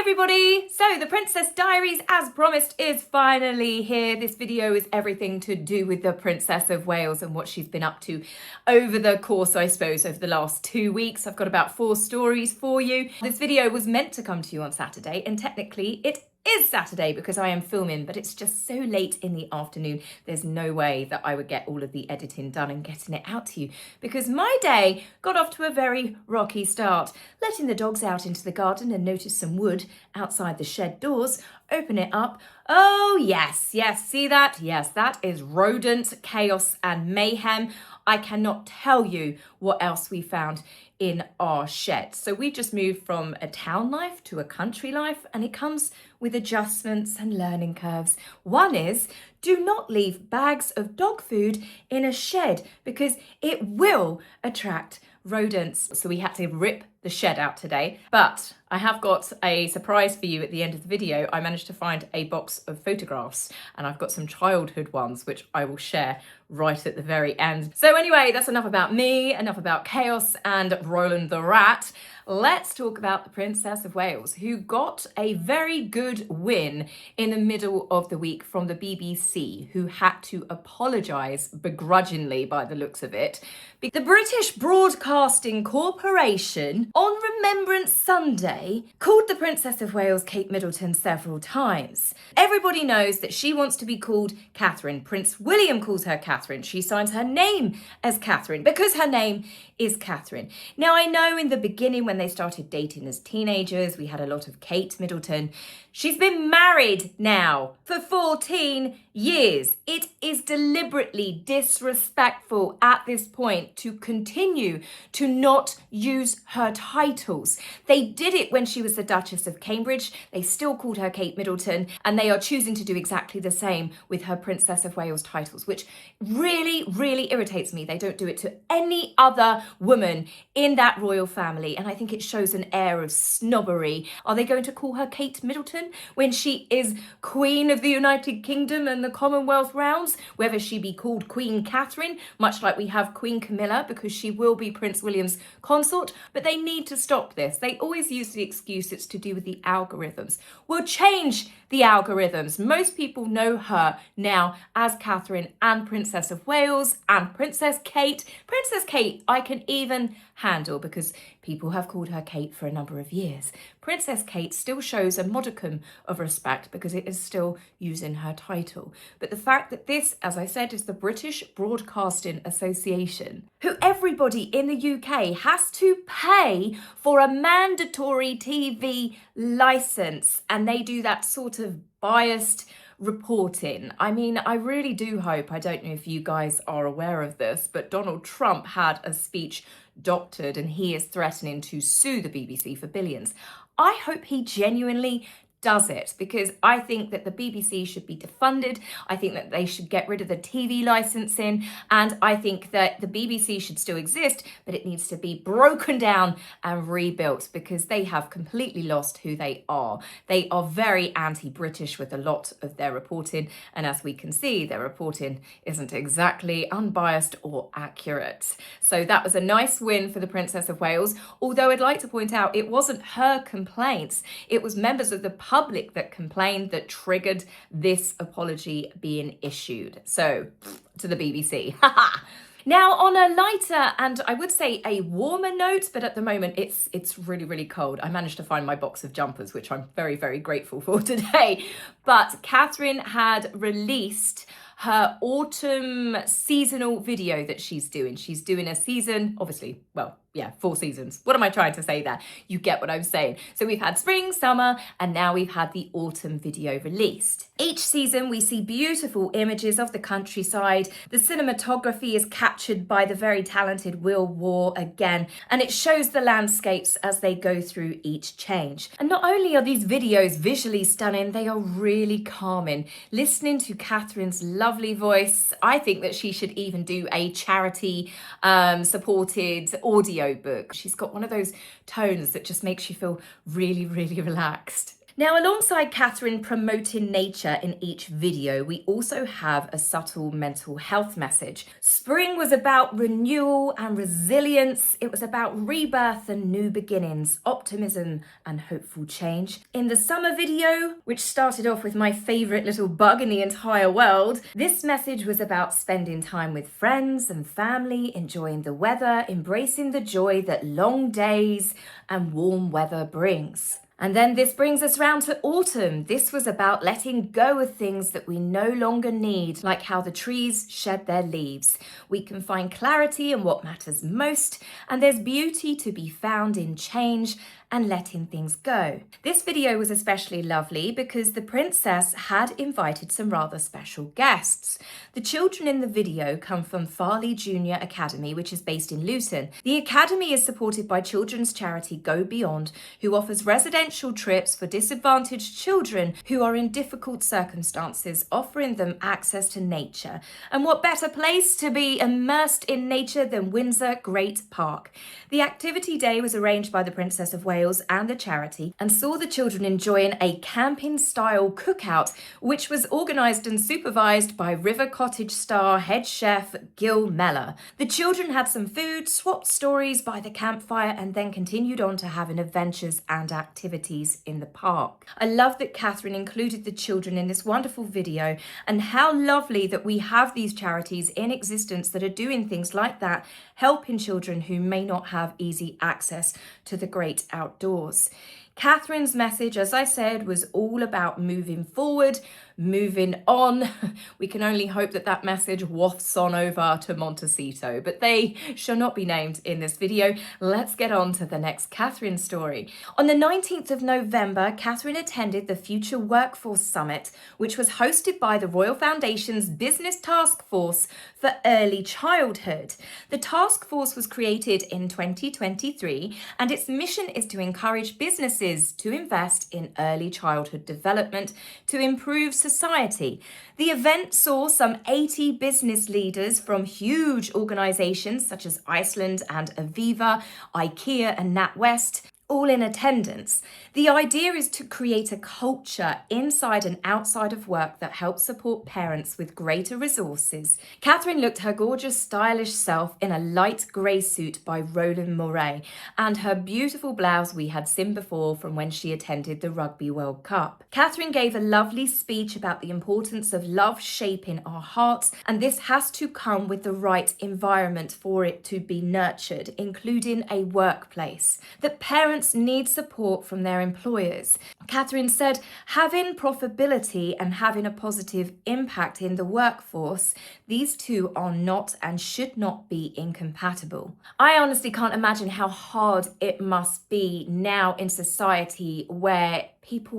everybody! So the Princess Diaries, as promised, is finally here. This video is everything to do with the Princess of Wales and what she's been up to over the course, I suppose, over the last 2 weeks. I've got about 4 stories for you. This video was meant to come to you on Saturday, and technically it is Saturday because I am filming, but it's just so late in the afternoon. There's no way that I would get all of the editing done and getting it out to you because my day got off to a very rocky start. Letting the dogs out into the garden and notice some wood outside the shed doors, open it up. Oh yes, see that? Yes, that is rodent chaos and mayhem. I cannot tell you what else we found in our shed. So we just moved from a town life to a country life, and it comes with adjustments and learning curves. One is, do not leave bags of dog food in a shed because it will attract rodents. So we had to rip the shed out today, but I have got a surprise for you at the end of the video. I managed to find a box of photographs and I've got some childhood ones which I will share right at the very end. So anyway, that's enough about me, enough about chaos and Roland the rat. Let's talk about the Princess of Wales, who got a very good win in the middle of the week from the BBC, who had to apologise begrudgingly by the looks of it. The British Broadcasting Corporation on Remembrance Sunday called the Princess of Wales Kate Middleton several times. Everybody knows that she wants to be called Catherine. Prince William calls her Catherine. She signs her name as Catherine because her name is Catherine. Now, I know in the beginning when they started dating as teenagers, we had a lot of Kate Middleton. She's been married now for 14 years. It is deliberately disrespectful at this point to continue to not use her titles. They did it when she was the Duchess of Cambridge. They still called her Kate Middleton, and they are choosing to do exactly the same with her Princess of Wales titles, which really, really irritates me. They don't do it to any other woman in that royal family, and I think it shows an air of snobbery. Are they going to call her Kate Middleton when she is Queen of the United Kingdom and the Commonwealth realms? Whether she be called Queen Catherine, much like we have Queen Camilla, because she will be Prince William's consort, but they need to stop this. They always use the excuse it's to do with the algorithms. We'll change the algorithms. Most people know her now as Catherine and Princess of Wales and Princess Kate. Princess Kate I can even handle because people have called her Kate for a number of years. Princess Kate still shows a modicum of respect because it is still using her title. But the fact that this, as I said, is the British Broadcasting Association, who everybody in the UK has to pay for a mandatory TV license, and they do that sort of biased reporting. I mean, I really do hope, I don't know if you guys are aware of this, but Donald Trump had a speech doctored and he is threatening to sue the BBC for billions. I hope he genuinely does it because I think that the BBC should be defunded. I think that they should get rid of the TV licensing, and I think that the BBC should still exist, but it needs to be broken down and rebuilt because they have completely lost who they are. They are very anti-British with a lot of their reporting, and as we can see, their reporting isn't exactly unbiased or accurate. So that was a nice win for the Princess of Wales, although I'd like to point out it wasn't her complaints, it was members of the public that complained that triggered this apology being issued. So, to the BBC. Now, on a lighter and I would say a warmer note, but at the moment it's really, really cold. I managed to find my box of jumpers, which I'm very, very grateful for today. But Catherine had released her autumn seasonal video that she's doing. She's doing a season, obviously, well, yeah, 4 seasons. What am I trying to say there? You get what I'm saying. So we've had spring, summer, and now we've had the autumn video released. Each season we see beautiful images of the countryside. The cinematography is captured by the very talented Will War again, and it shows the landscapes as they go through each change. And not only are these videos visually stunning, they are really calming. Listening to Catherine's lovely voice, I think that she should even do a charity supported audio book. She's got one of those tones that just makes you feel really, really relaxed. Now, alongside Catherine promoting nature in each video, we also have a subtle mental health message. Spring was about renewal and resilience. It was about rebirth and new beginnings, optimism and hopeful change. In the summer video, which started off with my favourite little bug in the entire world, this message was about spending time with friends and family, enjoying the weather, embracing the joy that long days and warm weather brings. And then this brings us round to autumn. This was about letting go of things that we no longer need, like how the trees shed their leaves. We can find clarity in what matters most, and there's beauty to be found in change and letting things go. This video was especially lovely because the princess had invited some rather special guests. The children in the video come from Farley Junior Academy, which is based in Luton. The academy is supported by children's charity Go Beyond, who offers residential trips for disadvantaged children who are in difficult circumstances, offering them access to nature. And what better place to be immersed in nature than Windsor Great Park? The activity day was arranged by the Princess of Wales and the charity and saw the children enjoying a camping-style cookout, which was organised and supervised by River Cottage star head chef Gil Mellor. The children had some food, swapped stories by the campfire, and then continued on to having adventures and activities in the park. I love that Catherine included the children in this wonderful video, and how lovely that we have these charities in existence that are doing things like that, helping children who may not have easy access to the great outdoors. Catherine's message, as I said, was all about moving forward, moving on. We can only hope that that message wafts on over to Montecito, but they shall not be named in this video. Let's get on to the next Catherine story. On the 19th of November, Catherine attended the Future Workforce Summit, which was hosted by the Royal Foundation's Business Task Force for Early Childhood. The task force was created in 2023, and its mission is to encourage businesses to invest in early childhood development to improve society. The event saw some 80 business leaders from huge organisations such as Iceland and Aviva, IKEA and NatWest, all in attendance. The idea is to create a culture inside and outside of work that helps support parents with greater resources. Catherine looked her gorgeous, stylish self in a light grey suit by Roland Mouret and her beautiful blouse we had seen before from when she attended the Rugby World Cup. Catherine gave a lovely speech about the importance of love shaping our hearts, and this has to come with the right environment for it to be nurtured, including a workplace. That parents need support from their employers. Catherine said, having profitability and having a positive impact in the workforce, these two are not and should not be incompatible. I honestly can't imagine how hard it must be now in society where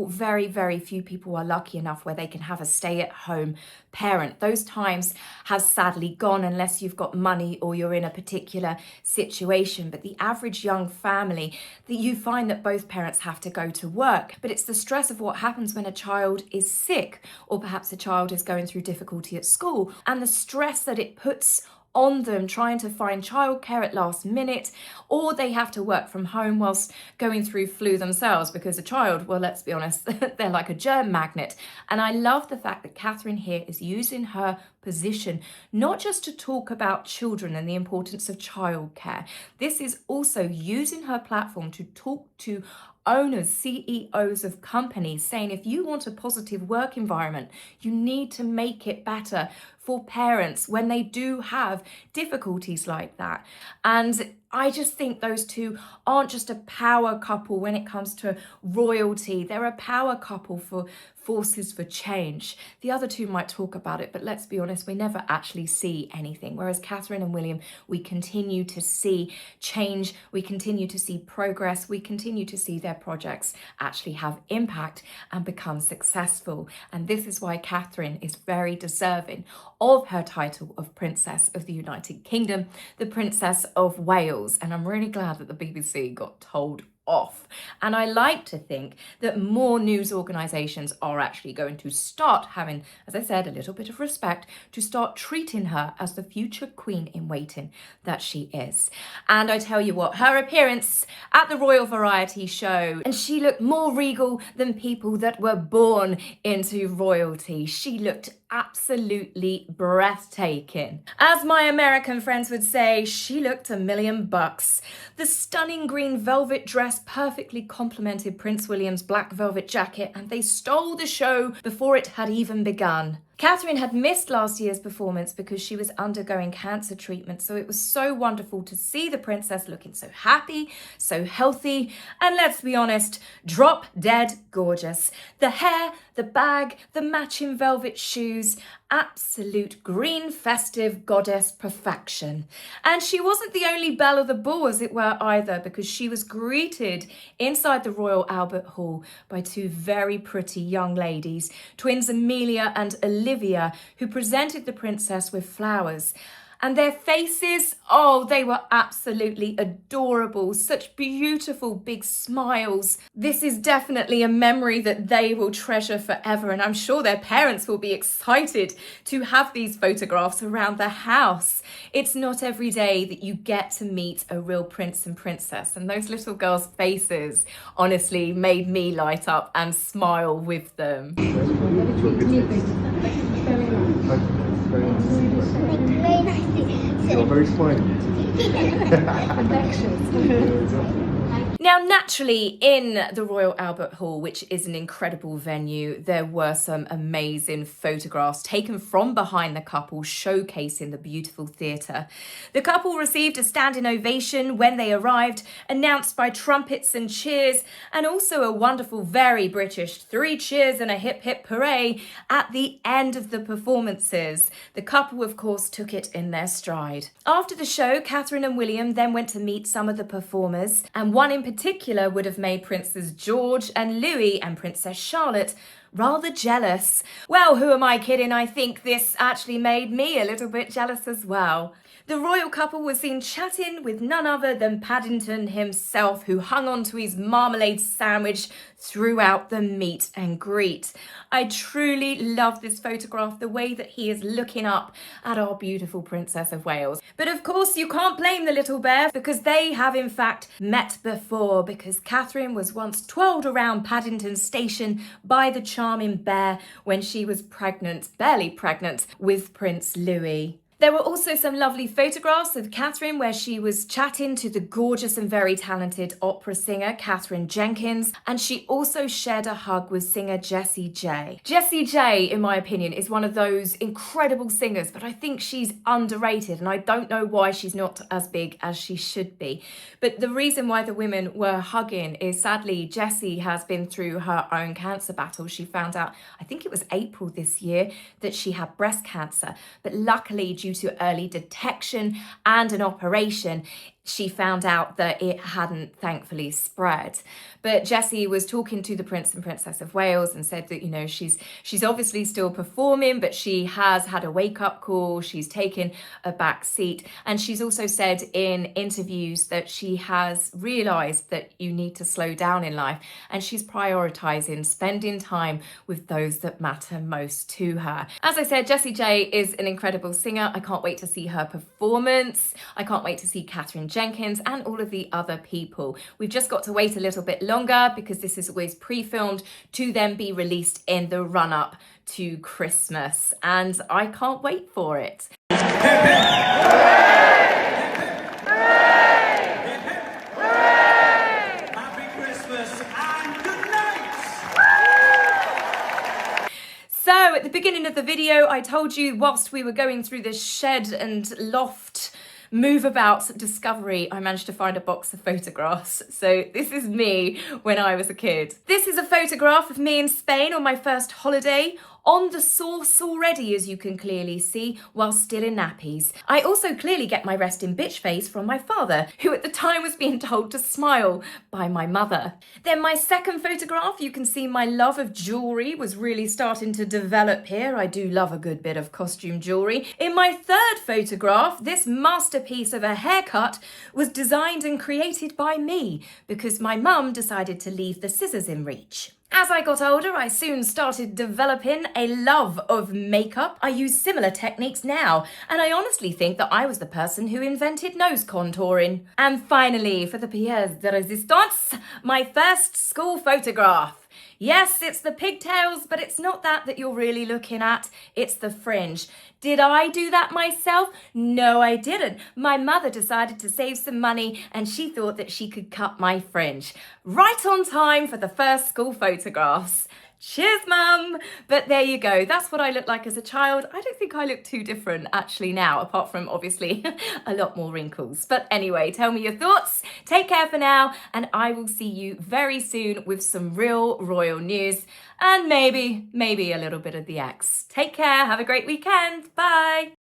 very, very few people are lucky enough where they can have a stay-at-home parent. Those times have sadly gone unless you've got money or you're in a particular situation. But the average young family, that you find that both parents have to go to work. But it's the stress of what happens when a child is sick, or perhaps a child is going through difficulty at school, and the stress that it puts on them trying to find childcare at last minute, or they have to work from home whilst going through flu themselves because a child, well, let's be honest, they're like a germ magnet. And I love the fact that Catherine here is using her position not just to talk about children and the importance of childcare. This is also using her platform to talk to owners, CEOs of companies, saying if you want a positive work environment, you need to make it better for parents when they do have difficulties like that. And I just think those two aren't just a power couple when it comes to royalty. They're a power couple for forces for change. The other two might talk about it, but let's be honest, we never actually see anything. Whereas Catherine and William, we continue to see change, we continue to see progress, we continue to see their projects actually have impact and become successful. And this is why Catherine is very deserving of her title of Princess of the United Kingdom, the Princess of Wales. And I'm really glad that the BBC got told off. And I like to think that more news organisations are actually going to start having, as I said, a little bit of respect, to start treating her as the future queen in waiting that she is. And I tell you what, her appearance at the Royal Variety Show, and she looked more regal than people that were born into royalty. She looked absolutely breathtaking. As my American friends would say, she looked $1,000,000. The stunning green velvet dress perfectly complemented Prince William's black velvet jacket, and they stole the show before it had even begun. Catherine had missed last year's performance because she was undergoing cancer treatment, so it was so wonderful to see the princess looking so happy, so healthy, and let's be honest, drop dead gorgeous. The hair, the bag, the matching velvet shoes, absolute green festive goddess perfection. And she wasn't the only belle of the ball, as it were, either, because she was greeted inside the Royal Albert Hall by two very pretty young ladies, twins Amelia and Olivia, who presented the princess with flowers. And their faces, oh, they were absolutely adorable. Such beautiful big smiles. This is definitely a memory that they will treasure forever. And I'm sure their parents will be excited to have these photographs around the house. It's not every day that you get to meet a real prince and princess. And those little girls' faces honestly made me light up and smile with them. You're very smart. Now, naturally, in the Royal Albert Hall, which is an incredible venue, there were some amazing photographs taken from behind the couple, showcasing the beautiful theatre. The couple received a standing ovation when they arrived, announced by trumpets and cheers, and also a wonderful, very British 3 cheers and a hip hip hooray at the end of the performances. The couple, of course, took it in their stride. After the show, Catherine and William then went to meet some of the performers, and one in particular would have made Princes George and Louis and Princess Charlotte rather jealous. Well, who am I kidding? I think this actually made me a little bit jealous as well. The royal couple was seen chatting with none other than Paddington himself, who hung on to his marmalade sandwich throughout the meet and greet. I truly love this photograph, the way that he is looking up at our beautiful Princess of Wales. But of course, you can't blame the little bear, because they have in fact met before, because Catherine was once twirled around Paddington Station by the charming bear when she was pregnant, barely pregnant, with Prince Louis. There were also some lovely photographs of Catherine where she was chatting to the gorgeous and very talented opera singer Catherine Jenkins, and she also shared a hug with singer Jessie J. Jessie J, in my opinion, is one of those incredible singers, but I think she's underrated, and I don't know why she's not as big as she should be. But the reason why the women were hugging is, sadly, Jessie has been through her own cancer battle. She found out, I think it was April this year, that she had breast cancer, but luckily, due to early detection and an operation, she found out that it hadn't thankfully spread. But Jessie was talking to the Prince and Princess of Wales and said that, you know, she's obviously still performing, but she has had a wake-up call, she's taken a back seat, and she's also said in interviews that she has realised that you need to slow down in life, and she's prioritising spending time with those that matter most to her. As I said, Jessie J is an incredible singer. I can't wait to see her performance. I can't wait to see Catherine Jenkins and all of the other people. We've just got to wait a little bit longer because this is always pre-filmed to then be released in the run-up to Christmas, and I can't wait for it. So at the beginning of the video, I told you whilst we were going through this shed and loft move about discovery, I managed to find a box of photographs. So this is me when I was a kid. This is a photograph of me in Spain on my first holiday on the sauce already, as you can clearly see, while still in nappies. I also clearly get my resting bitch face from my father, who at the time was being told to smile by my mother. Then my second photograph, you can see my love of jewellery was really starting to develop here. I do love a good bit of costume jewellery. In my third photograph, this masterpiece of a haircut was designed and created by me because my mum decided to leave the scissors in reach. As I got older, I soon started developing a love of makeup. I use similar techniques now, and I honestly think that I was the person who invented nose contouring. And finally, for the pièce de résistance, my first school photograph. Yes, it's the pigtails, but it's not that you're really looking at. It's the fringe. Did I do that myself? No, I didn't. My mother decided to save some money and she thought that she could cut my fringe. Right on time for the first school photographs. Cheers, Mum! But there you go. That's what I looked like as a child. I don't think I look too different actually now, apart from obviously a lot more wrinkles. But anyway, tell me your thoughts. Take care for now, and I will see you very soon with some real royal news and maybe a little bit of the X. Take care. Have a great weekend. Bye.